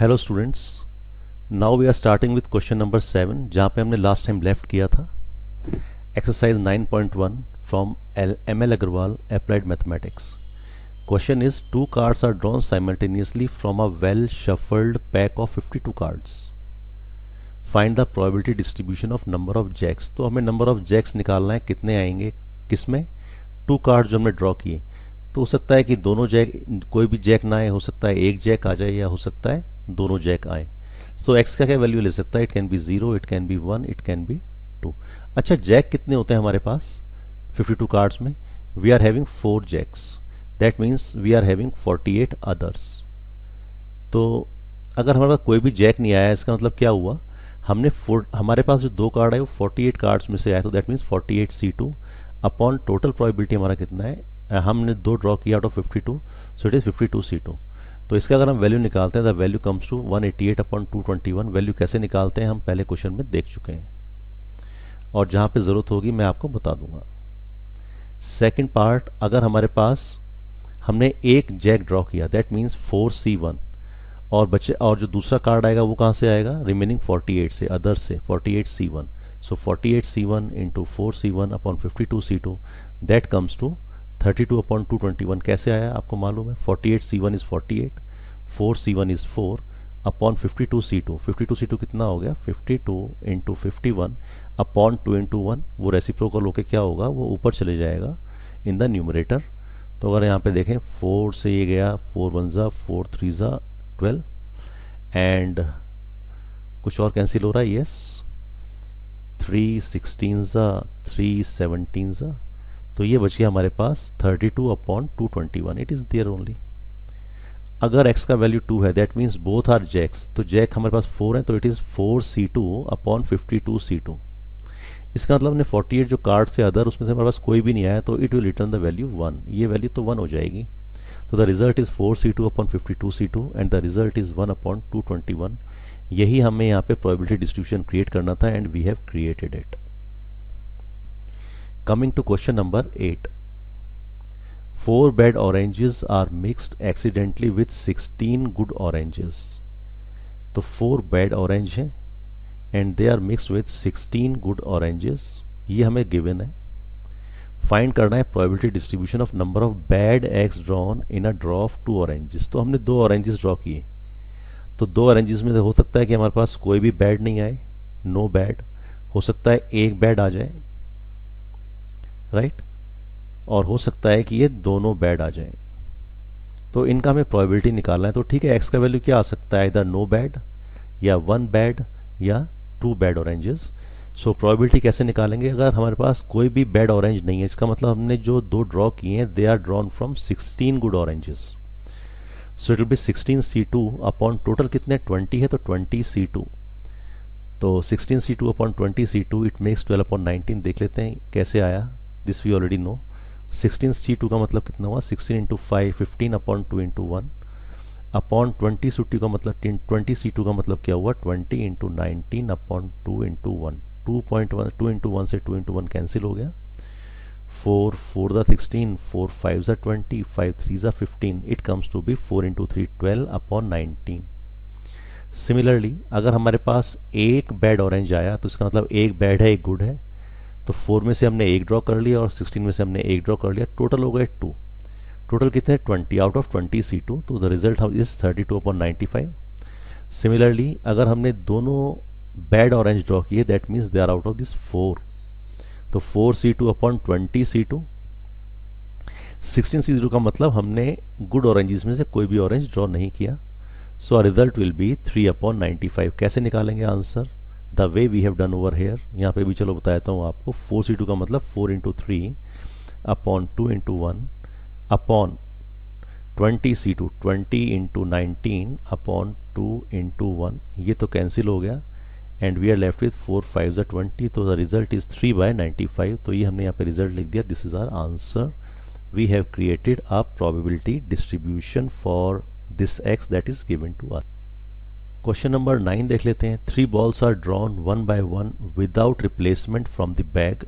Hello students, now we are starting with question number 7 जहाँ पे हमने लास्ट टाइम लेफ्ट किया था। Exercise 9.1 from M L Agarwal applied mathematics. Question is two cards are drawn simultaneously from a well shuffled pack of 52 cards. Find the probability distribution of number of jacks. तो हमें number of Jacques निकालना है, कितने आएंगे किसमें, to card जो हमने draw किए। तो हो सकता है कि दोनों जैक, कोई भी जैक ना आए, हो सकता है एक जैक आ जाए या हो सकता है दोनों जैक आए। सो एक्स का क्या वैल्यू ले सकता है, it can be 0, it can be 1, it can be 2। अच्छा, जैक कितने होते हैं हमारे पास 52 कार्ड्स में? We are having 4 jacks, that means we are having 48 others. तो अगर हमारे पास कोई भी जैक नहीं आया, इसका मतलब क्या हुआ, हमारे पास जो दो कार्ड है वो 48 कार्ड्स में से आया, तो that means 48C2 upon total probability हमारा कितना है, हमने दो ड्रॉ किया out of 52, so it is 52C2। तो इसका अगर हम वैल्यू निकालते हैं, the value comes to 188 upon 221। Value कैसे निकालते हैं हम पहले क्वेश्चन में देख चुके हैं, और जहाँ पे ज़रूरत होगी मैं आपको बता दूंगा। सेकंड पार्ट, अगर हमारे पास हमने एक जैक ड्रॉ किया, दैट मीन्स 4C1, और जो दूसरा कार्ड आएगा वो कहाँ से आएगा, रिमेनिंग 48 से, अदर से 48C1। So 48C1 into 4C1 upon 52C2, that comes to 32 upon 221। कैसे आया आपको मालूम है, 48C1 is 48, 4C1 is 4 upon 52C2। 52C2 कितना हो गया, 52 इंटू 51 अपॉन 2 इंटू 1। वो रेसिप्रोकल होके क्या होगा, वो ऊपर चले जाएगा इन द न्यूमरेटर। तो अगर यहाँ पे देखें 4 से ये गया, 4 1 ज़ा 4 3 ज़ा 12, एंड कुछ और कैंसिल हो रहा है, यस 3 16 ज़ा 3 17 ज़ा, तो ये बच गया हमारे पास 32 upon 221। It is there only. अगर x का वैल्यू 2 है, that means both are jacks, तो जैक हमारे पास 4 है, तो it is 4C2 upon 52C2। इसका मतलब हमने 48 जो कार्ड से अदर, उसमें से हमारे पास कोई भी नहीं आया, तो it will return the value 1। ये वैल्यू तो 1 हो जाएगी। तो the result is 4C2 upon 52C2 and the result is 1 upon 221। यही हमें यहाँ पे प्रोबेबिलिटी डिस्ट्रीब्यूशन क्रिएट करना था, and we have created it. Coming to question number 8. 4 bad oranges are mixed accidentally with 16 good oranges. तो 4 bad orange हैं and they are mixed with 16 good oranges. ये हमें given है। Find करना है probability distribution of number of bad eggs drawn in a draw of 2 oranges. तो हमने 2 oranges draw किए, तो 2 oranges में से हो सकता है कि हमारे पास कोई भी bad नहीं आए, no bad, हो सकता है एक bad आ जाए, राइट, और हो सकता है कि ये दोनों बैड आ जाएं। तो इनका हमें प्रोबेबिलिटी निकालना है। तो ठीक है, एक्स का वैल्यू क्या आ सकता है, इधर नो बैड या 1 बैड या 2 बैड ऑरेंजेस। सो प्रोबेबिलिटी कैसे निकालेंगे, अगर हमारे पास कोई भी बैड ऑरेंज नहीं है, इसका मतलब हमने जो दो ड्रॉ किए हैं they are drawn from 16 good oranges. So it will be 16C2 upon total कितने 20 है, तो 20C2। तो 16C2 upon 20C2 it makes 12 upon 19। देख लेते हैं कैसे आया, this we already know. 16C2 का मतलब कितना हुआ, 16 into 5 15 upon 2 into 1 upon 20C2 का मतलब 20C2 का मतलब क्या हुआ, 20 इंटू 19 अपॉन 2 इंटू 1। 2 इंटू 1 से 2 इंटू 1 कैंसिल हो गया, 4 4 ज़ा 16, 4 5 ज़ा 20, 5 3 ज़ा 15, it comes to be 4 into 3 12 upon 19। Similarly अगर हमारे पास एक बैड ऑरेंज आया, तो इसका मतलब एक बैड है एक गुड है, तो 4 में से हमने एक ड्रॉ कर लिया और 16 में से हमने एक ड्रॉ कर लिया, टोटल हो गए 2। टोटल कितने 20 आउट ऑफ 20C2, तो the result is 32 upon 95। Similarly अगर हमने दोनों बैड ऑरेंज ड्रॉ किए, that means they are out of this 4, तो 4C2 अपॉन 20C2। 16C2 का मतलब हमने गुड ऑरेंजेस में से कोई भी ऑरेंज ड्रॉ नहीं किया। So result will be 3 upon 95। कैसे निकालेंगे answer, the way we have done over here. यहाँ पे भी चलो बता देता हूँ आपको। 4C2 का मतलब 4 into 3 upon 2 into 1 upon 20C2 20 into 19 upon 2 into 1। ये तो कैंसिल हो गया, and we are left with 4 5 ज़ा 20, तो द रिजल्ट इज 3/95। तो ये हमने यहाँ पे रिजल्ट लिख दिया, this is our answer. We have created a probability distribution for this x that is given to us. Question number 9 देख लेते हैं। 3 balls are drawn 1 by 1 without replacement from the bag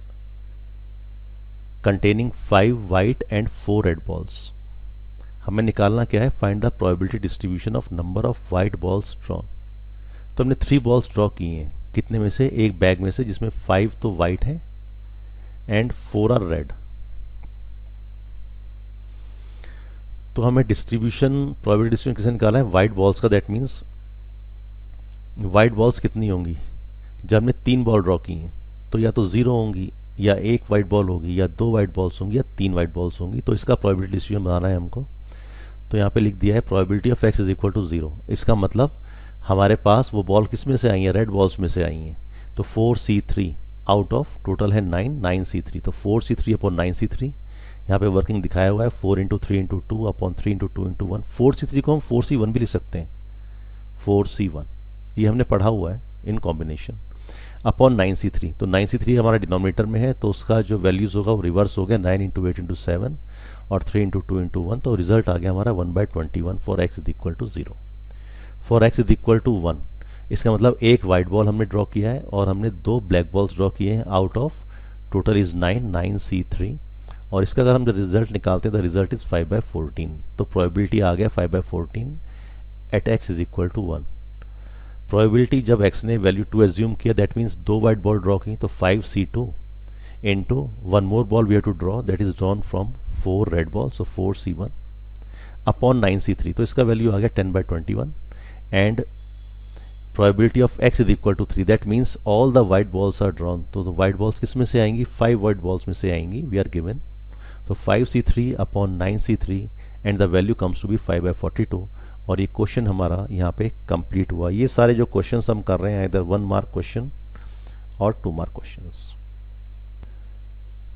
containing 5 white and 4 red balls. हमें निकालना क्या है, find the probability distribution of number of white balls drawn. तो हमने 3 balls draw किए हैं, कितने में से, एक बैग में से, जिसमें 5 तो वाइट है एंड 4 आर रेड। तो हमें डिस्ट्रीब्यूशन, प्रोबेबिलिटी डिस्ट्रीब्यूशन किसे निकाला है, वाइट बॉल्स का। दैट मीन्स वाइट बॉल्स कितनी होंगी, जब हमने 3 बॉल ड्रॉ की हैं तो या तो 0 होंगी, या 1 वाइट बॉल होगी, या 2 वाइट बॉल्स होंगी, या 3 वाइट बॉल्स होंगी। तो इसका प्रोबेबिलिटी डिस्ट्रीब्यूशन बनाना है हमको। तो यहाँ पे लिख दिया है probability of x is equal to 0। इसका मतलब हमारे पास वो बॉल किस में से आई है, रेड बॉल्स में से आई हैं। तो 4c3 आउट ऑफ टोटल है 9c3, तो 4c3 अपॉन 9c3। यहाँ पे वर्किंग दिखाया हुआ है 4 into 3 into 2 upon 3 into 2 into 1। 4c3 को हम 4c1 भी लिख सकते हैं, 4c1, ये हमने पढ़ा हुआ है इन कॉम्बिनेशन, अपॉन 9c3। तो 9c3 हमारा डिनोमिनेटर में है, तो उसका जो वैल्यूज होगा वो रिवर्स हो गया, 9 इंटू 8 इंटू 7 और 3 इंटू 2 इंटू 1। तो रिजल्ट आ गया हमारा 1/21 for x is equal to 0। For x is equal to 1, इसका मतलब एक वाइट बॉल हमने ड्रॉ किया है और हमने 2 ब्लैक बॉल्स ड्रॉ किए हैं out of total is 9c3। और इसका अगर हम रिजल्ट निकालते हैं तो रिजल्ट इज 5/14। तो प्रोबेबिलिटी आ गया 5/14 at x is equal to 1। Probability जब x ने वैल्यू 2 एज्यूम किया, that means 2 white ball draw की, तो 5c2 into 1 more ball we have to draw, that is drawn from 4 red ball, so 4c1 upon 9c3। तो इसका value आ गया 10/21 and probability of x is equal to 3। That means all the white balls are drawn. तो white balls किस में से आएंगी, 5 white balls में से आएंगी, वी आर गिवन। तो 5c3 upon 9c3 and the value comes to be 5/42। और ये क्वेश्चन हमारा यहाँ पे कंप्लीट हुआ। ये सारे जो क्वेश्चंस हम कर रहे हैं इधर 1 मार्क क्वेश्चन और 2 मार्क क्वेश्चंस।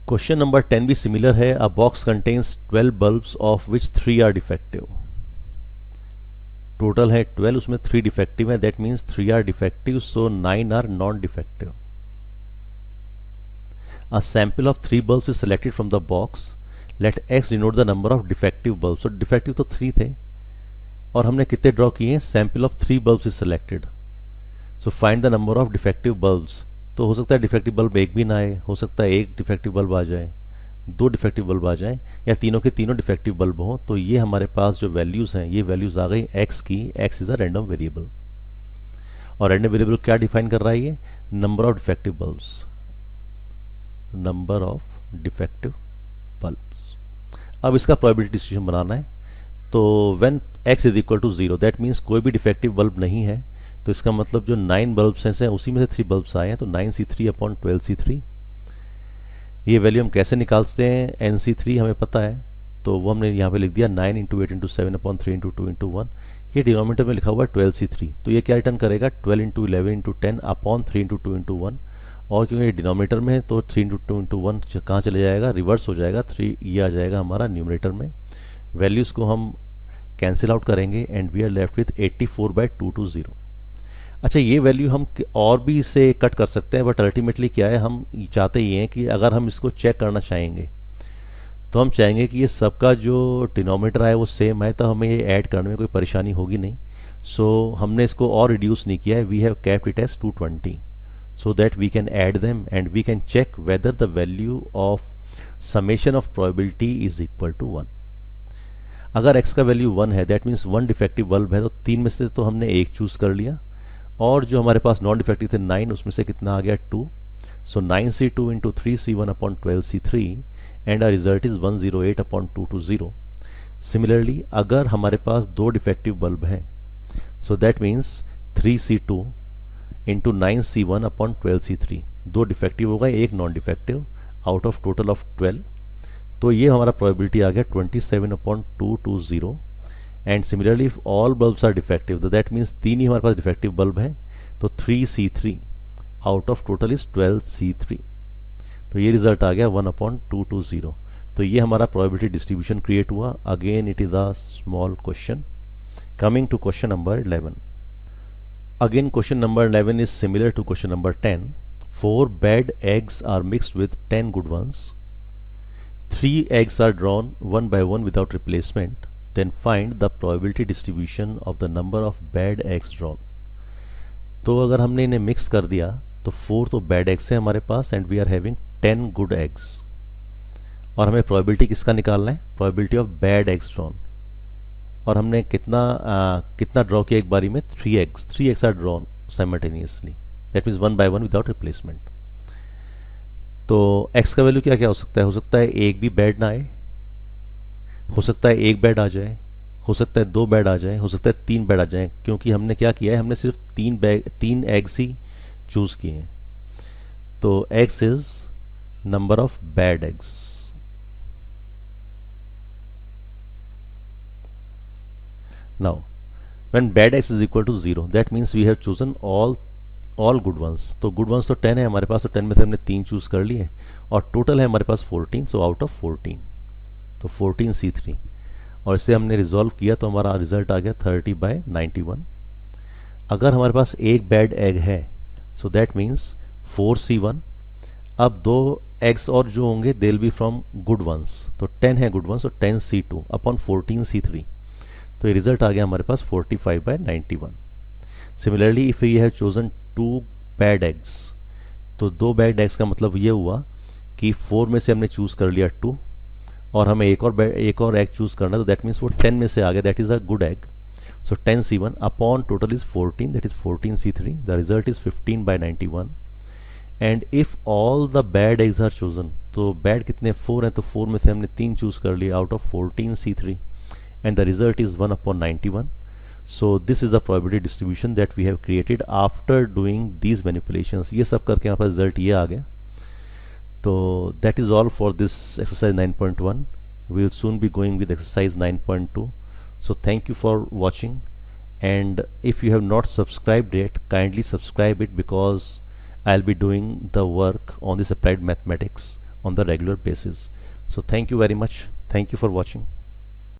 क्वेश्चन नंबर 10 भी सिमिलर है। A box contains 12 bulbs of which 3 are defective. Total है 12, उसमें 3 डिफेक्टिव है, that means 3 are defective, so 9 are non defective. A sample of 3 bulbs is selected from the box. Let x denote the number of defective bulbs. So defective तो 3 थे और हमने कितने draw किए हैं, sample of 3 bulbs is selected. So find the number of defective bulbs. तो हो सकता है डिफेक्टिव बल्ब एक भी ना आए, हो सकता है एक डिफेक्टिव बल्ब आ जाए, 2 डिफेक्टिव बल्ब आ जाए, या तीनों के तीनों डिफेक्टिव बल्ब हों। तो ये हमारे पास जो वैल्यूज़ हैं, ये वैल्यूज़ आ गई x की। x is a random variable और रैंडम वेरिएबल क्या डिफाइन कर रहा है, ये number of defective bulbs, number of defective bulbs. अब इसका प्रोबेबिलिटी डिस्ट्रीब्यूशन बनाना है। तो when x is equal to 0, that means कोई भी डिफेक्टिव बल्ब नहीं है। तो इसका मतलब जो 9 बल्ब्स हैं उसी में से 3 बल्ब्स आए हैं, तो 9c3 अपॉन 12c3। ये वैल्यू हम कैसे निकालते हैं, nc3 हमें पता है, तो वो हमने यहाँ पे लिख दिया 9 into 8 into 7 upon 3 into 2 into 1। ये डिनोमिनेटर में लिखा हुआ है 12c3, तो ये क्या रिटर्न करेगा, 12 into 11 into 10 upon 3 into 2 into 1। और क्योंकि ये डिनोमिनेटर में है तो 3 इंटू 2 इंटू 1 कहाँ चले जाएगा, रिवर्स हो जाएगा, 3 ये आ जाएगा हमारा न्यूमरेटर में। वैल्यूज़ को हम कैंसिल आउट करेंगे and we are left with 84/220। अच्छा, ये वैल्यू हम और भी इसे कट कर सकते हैं, बट अल्टीमेटली क्या है, हम चाहते ये हैं कि अगर हम इसको चेक करना चाहेंगे तो हम चाहेंगे कि ये सबका जो डिनोमिनेटर है वो सेम है, तो हमें ये ऐड करने में कोई परेशानी होगी नहीं। सो हमने इसको और रिड्यूस नहीं किया है, we have kept it as 220 so that we can add them and we can check whether the value of summation of probability is equal to 1। अगर x का वैल्यू 1 है, दैट मीन्स 1 डिफेक्टिव बल्ब है, तो 3 में से तो हमने एक चूज कर लिया, और जो हमारे पास नॉन डिफेक्टिव थे 9, उसमें से कितना आ गया 2। So 9c2 into 3c1 upon 12c3 and our result is 108 upon 220। Similarly अगर हमारे पास 2 डिफेक्टिव बल्ब हैं, so that means 3c2 into 9c1 upon 12c3, 2 defective होगा, एक non defective, out of total of 12। तो ये हमारा प्रोबेबिलिटी आ गया 27 upon 220। And similarly if all bulbs are defective, तो दैट मीन्स 3 ही हमारे पास डिफेक्टिव बल्ब है, तो 3c3 out of total is 12c3। तो ये रिजल्ट आ गया 1 अपॉन 220। तो ये हमारा प्रोबेबिलिटी डिस्ट्रीब्यूशन क्रिएट हुआ। Again it is a small question. Coming to question number 11। Again question number 11 is similar to question number 10. 4 bad eggs are mixed with 10 good ones. 3 eggs are drawn one by one without replacement. Then find the probability distribution of the number of bad eggs drawn. तो अगर हमने इन्हें mix कर दिया तो 4 तो bad eggs हैं हमारे पास and we are having 10 good eggs, और हमें प्रोबेबिलिटी किसका निकालना है, probability of bad eggs drawn. और हमने कितना ड्रॉ किया एक बारी में, 3 eggs are drawn simultaneously, that means 1 by 1 without replacement. तो x का वैल्यू क्या क्या हो सकता है एक भी बेड ना आए, हो सकता है एक बेड आ जाए, हो सकता है 2 बेड आ जाए, हो सकता है 3 बेड आ जाए, क्योंकि हमने क्या किया है, हमने सिर्फ 3 एग्स ही चूज किए हैं। तो x is number of bed eggs. Now when bad x is equal to 0 that means we have chosen all good ones। तो good ones तो 10 है हमारे पास, तो 10 में से हमने 3 चूज कर लिए और टोटल है हमारे पास 14, सो आउट ऑफ 14 तो 14C3 और इसे हमने रिजॉल्व किया तो हमारा रिजल्ट आ गया 30/91। अगर हमारे पास एक बैड एग है सो दैट मीन्स 4C1। अब 2 एग्स और जो होंगे they will be from good ones, तो 10 है गुड वंस, तो 10C2 अपॉन 14C3, तो ये रिजल्ट आ गया हमारे पास 45/91। Similarly if we have chosen 2 bad eggs, तो 2 बैड एग्स का मतलब ये हुआ कि 4 में से हमने चूज कर लिया 2 और हमें एक और एग चूज करना, तो दैट मीन्स वो 10 में से आ गया, that is a good egg. So 10C1 upon total is 14, that is 14C3, the result is 15/91। And if all the bad eggs are chosen, तो बैड कितने 4 हैं, तो 4 में से हमने 3 चूज कर लिया out of 14C3 and the result is 1/91। So this is the probability distribution that we have created after doing these manipulations। ये सब करके यहाँ पर रिजल्ट ये आ गया। तो that is all for this exercise 9.1। we will soon be going with exercise 9.2। so thank you for watching, and if you have not subscribed yet, kindly subscribe it because I'll be doing the work on this applied mathematics on the regular basis। so thank you very much, thank you for watching।